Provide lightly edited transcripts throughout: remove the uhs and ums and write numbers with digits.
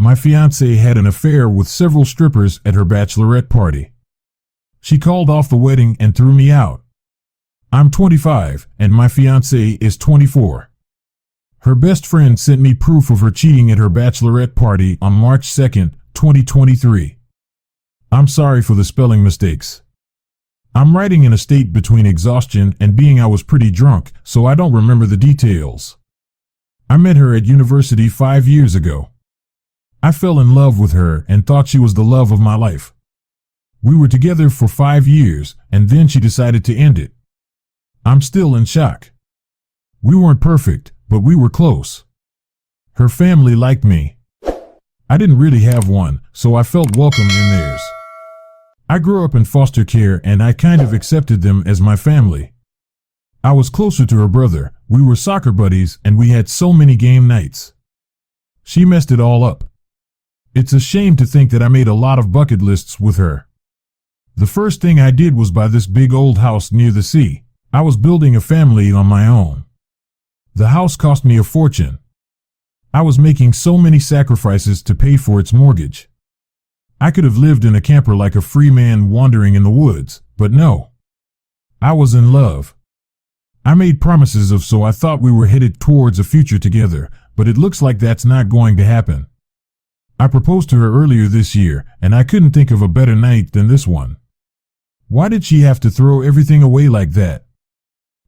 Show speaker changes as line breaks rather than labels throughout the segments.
My fiancée had an affair with several strippers at her bachelorette party. She called off the wedding and threw me out. I'm 25 and my fiancée is 24. Her best friend sent me proof of her cheating at her bachelorette party on March 2nd, 2023. I'm sorry for the spelling mistakes. I'm writing in a state between exhaustion and being I was pretty drunk, so I don't remember the details. I met her at university 5 years ago. I fell in love with her and thought she was the love of my life. We were together for 5 years and then she decided to end it. I'm still in shock. We weren't perfect, but we were close. Her family liked me. I didn't really have one, so I felt welcome in theirs. I grew up in foster care and I kind of accepted them as my family. I was closer to her brother, we were soccer buddies and we had so many game nights. She messed it all up. It's a shame to think that I made a lot of bucket lists with her. The first thing I did was buy this big old house near the sea. I was building a family on my own. The house cost me a fortune. I was making so many sacrifices to pay for its mortgage. I could have lived in a camper like a free man wandering in the woods, but no. I was in love. I made promises of so I thought we were headed towards a future together, but it looks like that's not going to happen. I proposed to her earlier this year, and I couldn't think of a better night than this one. Why did she have to throw everything away like that?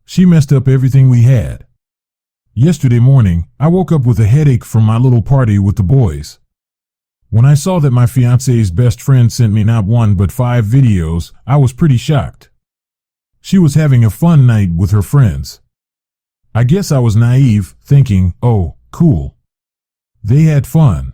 She messed up everything we had. Yesterday morning, I woke up with a headache from my little party with the boys. When I saw that my fiancé's best friend sent me not 1 but 5 videos, I was pretty shocked. She was having a fun night with her friends. I guess I was naive, thinking, oh, cool. They had fun.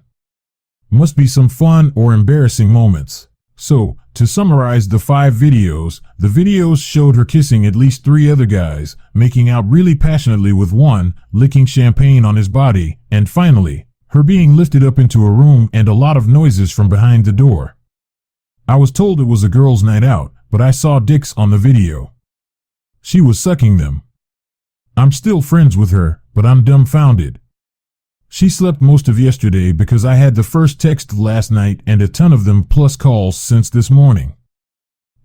Must be some fun or embarrassing moments. So, to summarize the 5 videos, the videos showed her kissing at least 3 other guys, making out really passionately with one, licking champagne on his body, and finally, her being lifted up into a room and a lot of noises from behind the door. I was told it was a girls' night out, but I saw dicks on the video. She was sucking them. I'm still friends with her, but I'm dumbfounded. She slept most of yesterday because I had the first text last night and a ton of them plus calls since this morning.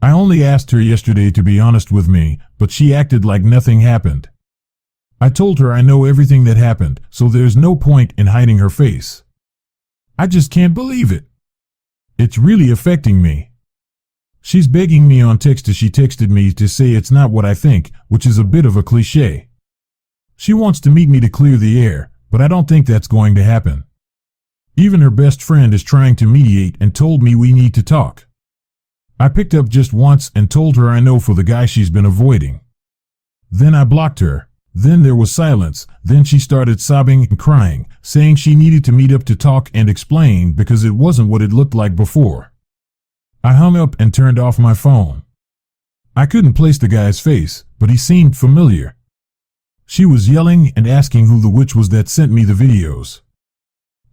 I only asked her yesterday to be honest with me, but she acted like nothing happened. I told her I know everything that happened, so there's no point in hiding her face. I just can't believe it. It's really affecting me. She's begging me on text as she texted me to say it's not what I think, which is a bit of a cliche. She wants to meet me to clear the air, but I don't think that's going to happen. Even her best friend is trying to mediate and told me we need to talk. I picked up just once and told her I know for the guy she's been avoiding. Then I blocked her. Then there was silence. Then she started sobbing and crying, saying she needed to meet up to talk and explain because it wasn't what it looked like before. I hung up and turned off my phone. I couldn't place the guy's face, but he seemed familiar. She was yelling and asking who the witch was that sent me the videos.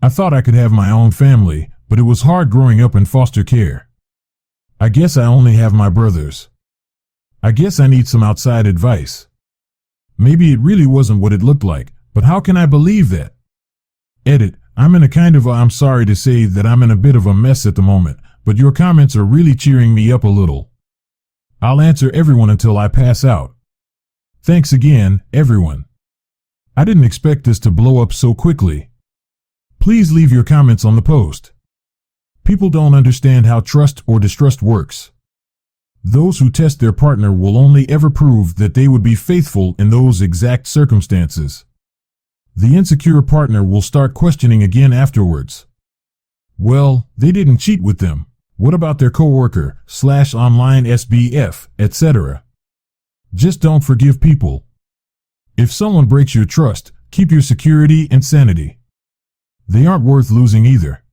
I thought I could have my own family, but it was hard growing up in foster care. I guess I only have my brothers. I guess I need some outside advice. Maybe it really wasn't what it looked like, but how can I believe that? Edit, I'm in a kind of I'm sorry to say that I'm in a bit of a mess at the moment, but your comments are really cheering me up a little. I'll answer everyone until I pass out. Thanks again, everyone. I didn't expect this to blow up so quickly. Please leave your comments on the post. People don't understand how trust or distrust works. Those who test their partner will only ever prove that they would be faithful in those exact circumstances. The insecure partner will start questioning again afterwards. Well, they didn't cheat with them. What about their coworker, /online SBF, etc.? Just don't forgive people. If someone breaks your trust, keep your security and sanity. They aren't worth losing either.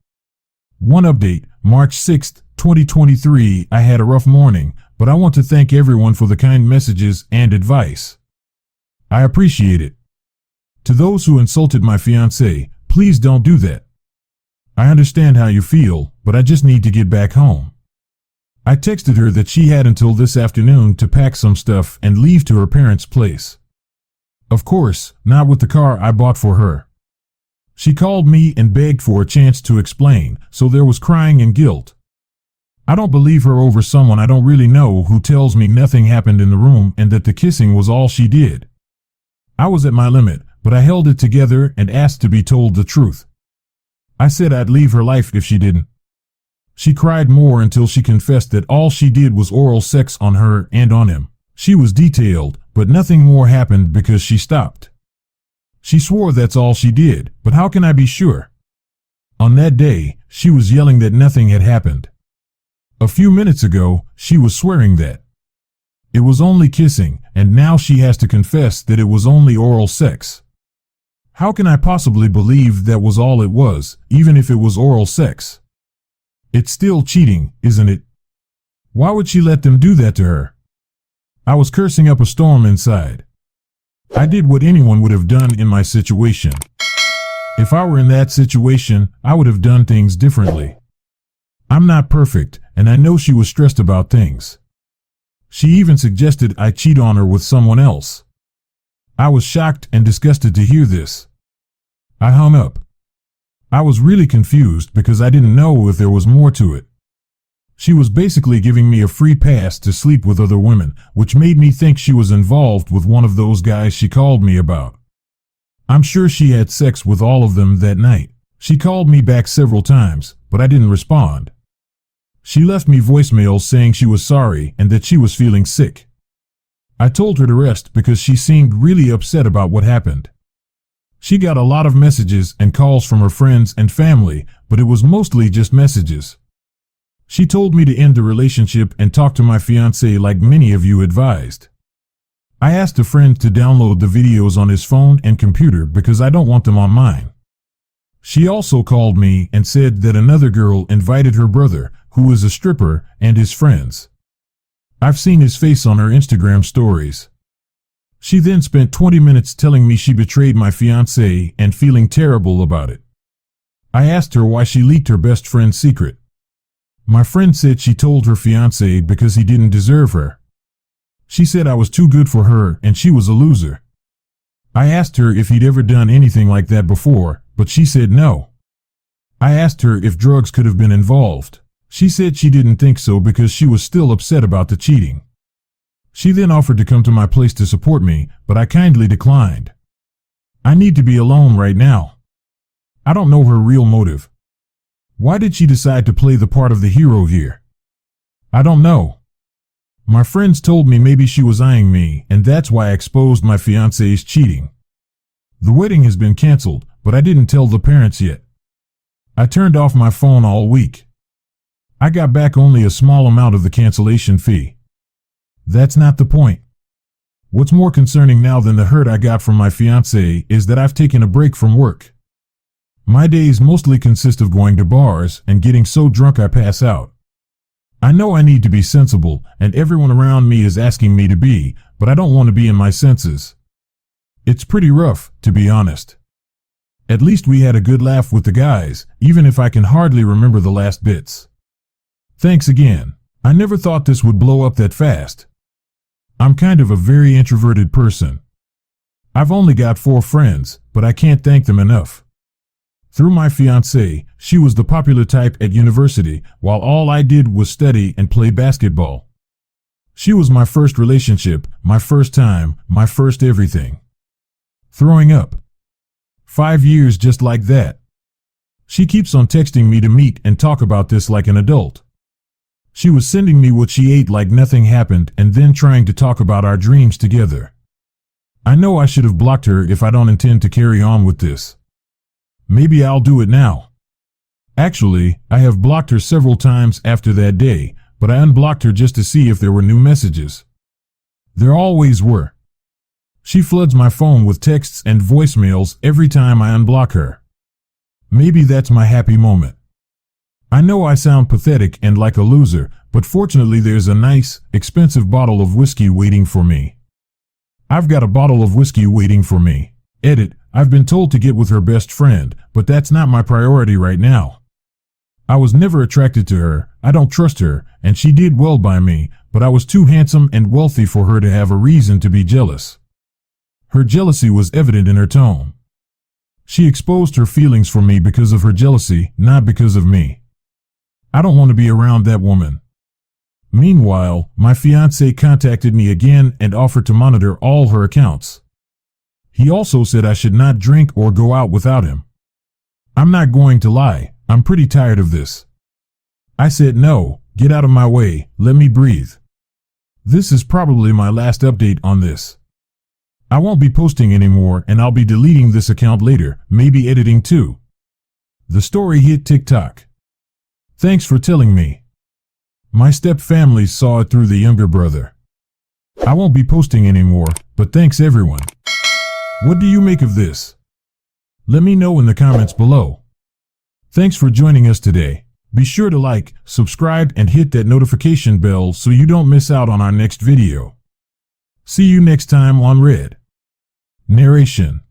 One update, March 6th, 2023, I had a rough morning, but I want to thank everyone for the kind messages and advice. I appreciate it. To those who insulted my fiancée, please don't do that. I understand how you feel, but I just need to get back home. I texted her that she had until this afternoon to pack some stuff and leave to her parents' place. Of course, not with the car I bought for her. She called me and begged for a chance to explain, so there was crying and guilt. I don't believe her over someone I don't really know who tells me nothing happened in the room and that the kissing was all she did. I was at my limit, but I held it together and asked to be told the truth. I said I'd leave her life if she didn't. She cried more until she confessed that all she did was oral sex on her and on him. She was detailed, but nothing more happened because she stopped. She swore that's all she did, but how can I be sure? On that day, she was yelling that nothing had happened. A few minutes ago, she was swearing that it was only kissing, and now she has to confess that it was only oral sex. How can I possibly believe that was all it was, even if it was oral sex? It's still cheating, isn't it? Why would she let them do that to her? I was cursing up a storm inside. I did what anyone would have done in my situation. If I were in that situation, I would have done things differently. I'm not perfect, and I know she was stressed about things. She even suggested I cheat on her with someone else. I was shocked and disgusted to hear this. I hung up. I was really confused because I didn't know if there was more to it. She was basically giving me a free pass to sleep with other women, which made me think she was involved with one of those guys she called me about. I'm sure she had sex with all of them that night. She called me back several times, but I didn't respond. She left me voicemails saying she was sorry and that she was feeling sick. I told her to rest because she seemed really upset about what happened. She got a lot of messages and calls from her friends and family, but it was mostly just messages. She told me to end the relationship and talk to my fiancé like many of you advised. I asked a friend to download the videos on his phone and computer because I don't want them on mine. She also called me and said that another girl invited her brother, who is a stripper, and his friends. I've seen his face on her Instagram stories. She then spent 20 minutes telling me she betrayed my fiancé and feeling terrible about it. I asked her why she leaked her best friend's secret. My friend said she told her fiancé because he didn't deserve her. She said I was too good for her and she was a loser. I asked her if he'd ever done anything like that before, but she said no. I asked her if drugs could have been involved. She said she didn't think so because she was still upset about the cheating. She then offered to come to my place to support me, but I kindly declined. I need to be alone right now. I don't know her real motive. Why did she decide to play the part of the hero here? I don't know. My friends told me maybe she was eyeing me, and that's why I exposed my fiancé's cheating. The wedding has been canceled, but I didn't tell the parents yet. I turned off my phone all week. I got back only a small amount of the cancellation fee. That's not the point. What's more concerning now than the hurt I got from my fiancé is that I've taken a break from work. My days mostly consist of going to bars and getting so drunk I pass out. I know I need to be sensible, and everyone around me is asking me to be, but I don't want to be in my senses. It's pretty rough, to be honest. At least we had a good laugh with the guys, even if I can hardly remember the last bits. Thanks again. I never thought this would blow up that fast. I'm kind of a very introverted person. I've only got 4 friends, but I can't thank them enough. Through my fiancée, she was the popular type at university, while all I did was study and play basketball. She was my first relationship, my first time, my first everything. Throwing up. 5 years just like that. She keeps on texting me to meet and talk about this like an adult. She was sending me what she ate like nothing happened and then trying to talk about our dreams together. I know I should have blocked her if I don't intend to carry on with this. Maybe I'll do it now. Actually, I have blocked her several times after that day, but I unblocked her just to see if there were new messages. There always were. She floods my phone with texts and voicemails every time I unblock her. Maybe that's my happy moment. I know I sound pathetic and like a loser, but fortunately there's a nice, expensive bottle of whiskey waiting for me. I've got a bottle of whiskey waiting for me. Edit, I've been told to get with her best friend, but that's not my priority right now. I was never attracted to her, I don't trust her, and she did well by me, but I was too handsome and wealthy for her to have a reason to be jealous. Her jealousy was evident in her tone. She exposed her feelings for me because of her jealousy, not because of me. I don't want to be around that woman. Meanwhile, my fiancé contacted me again and offered to monitor all her accounts. He also said I should not drink or go out without him. I'm not going to lie, I'm pretty tired of this. I said no, get out of my way, let me breathe. This is probably my last update on this. I won't be posting anymore and I'll be deleting this account later, maybe editing too. The story hit TikTok. Thanks for telling me. My step-family saw it through the younger brother. I won't be posting anymore, but thanks everyone. What do you make of this? Let me know in the comments below. Thanks for joining us today. Be sure to like, subscribe, and hit that notification bell so you don't miss out on our next video. See you next time on Red Narration.